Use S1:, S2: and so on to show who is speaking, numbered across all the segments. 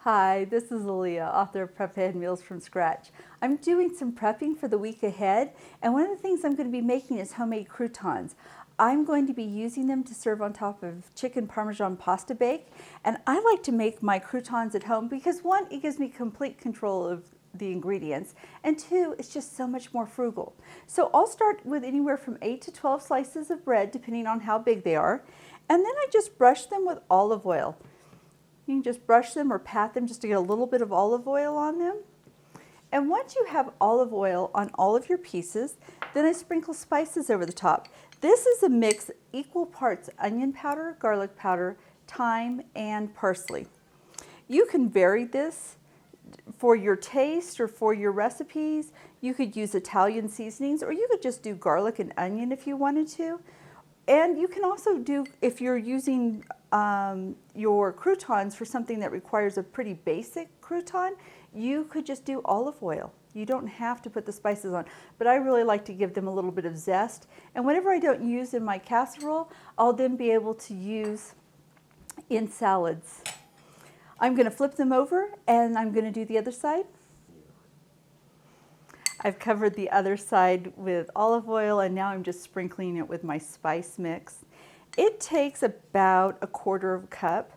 S1: Hi, this is Aaliyah, author of Prep Ahead Meals from Scratch. I'm doing some prepping for the week ahead, and one of the things I'm going to be making is homemade croutons. I'm going to be using them to serve on top of chicken parmesan pasta bake, and I like to make my croutons at home because one, it gives me complete control of the ingredients, and two, it's just so much more frugal. So I'll start with anywhere from 8 to 12 slices of bread, depending on how big they are, and then I just brush them with olive oil. You can just brush them or pat them just to get a little bit of olive oil on them. And once you have olive oil on all of your pieces, then I sprinkle spices over the top. This is a mix, equal parts onion powder, garlic powder, thyme, and parsley. You can vary this for your taste or for your recipes. You could use Italian seasonings, or you could just do garlic and onion if you wanted to. And you can also do, if you're using your croutons for something that requires a pretty basic crouton, you could just do olive oil. You don't have to put the spices on, but I really like to give them a little bit of zest. And whatever I don't use in my casserole, I'll then be able to use in salads. I'm going to flip them over and I'm going to do the other side. I've covered the other side with olive oil, and now I'm just sprinkling it with my spice mix. It takes about 1/4 cup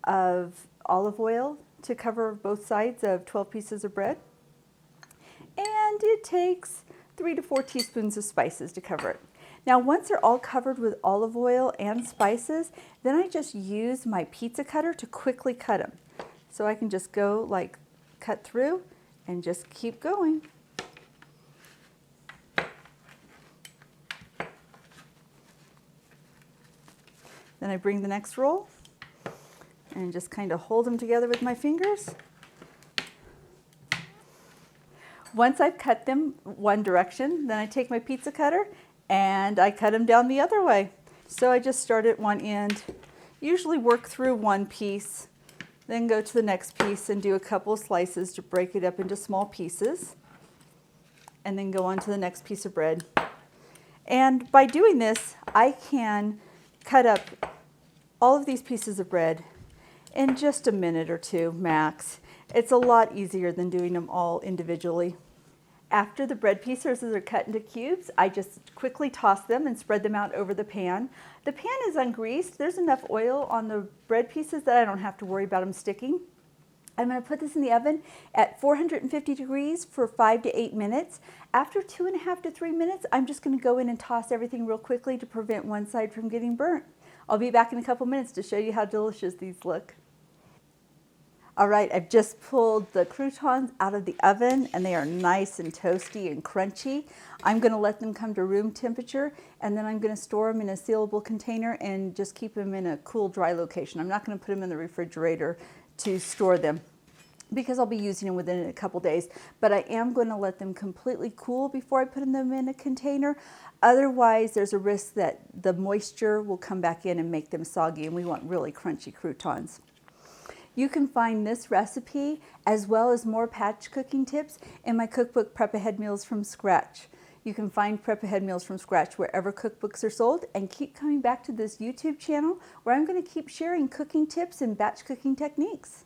S1: of olive oil to cover both sides of 12 pieces of bread. And it takes 3 to 4 teaspoons of spices to cover it. Now, once they're all covered with olive oil and spices, then I just use my pizza cutter to quickly cut them. So I can just go like cut through and just keep going. Then I bring the next roll and just kind of hold them together with my fingers. Once I've cut them one direction, then I take my pizza cutter and I cut them down the other way. So I just start at one end, usually work through one piece, then go to the next piece and do a couple of slices to break it up into small pieces, and then go on to the next piece of bread. And by doing this, I can cut up all of these pieces of bread in just a minute or two max. It's a lot easier than doing them all individually. After the bread pieces are cut into cubes, I just quickly toss them and spread them out over the pan. The pan is ungreased. There's enough oil on the bread pieces that I don't have to worry about them sticking. I'm going to put this in the oven at 450 degrees for 5 to 8 minutes. After 2.5 to 3 minutes, I'm just going to go in and toss everything real quickly to prevent one side from getting burnt. I'll be back in a couple minutes to show you how delicious these look. All right, I've just pulled the croutons out of the oven and they are nice and toasty and crunchy. I'm going to let them come to room temperature, and then I'm going to store them in a sealable container and just keep them in a cool, dry location. I'm not going to put them in the refrigerator to store them because I'll be using them within a couple days, but I am going to let them completely cool before I put them in a container. Otherwise, there's a risk that the moisture will come back in and make them soggy, and we want really crunchy croutons. You can find this recipe as well as more patch cooking tips in my cookbook, Prep Ahead Meals from Scratch. You can find Prep Ahead Meals from Scratch wherever cookbooks are sold, and keep coming back to this YouTube channel where I'm going to keep sharing cooking tips and batch cooking techniques.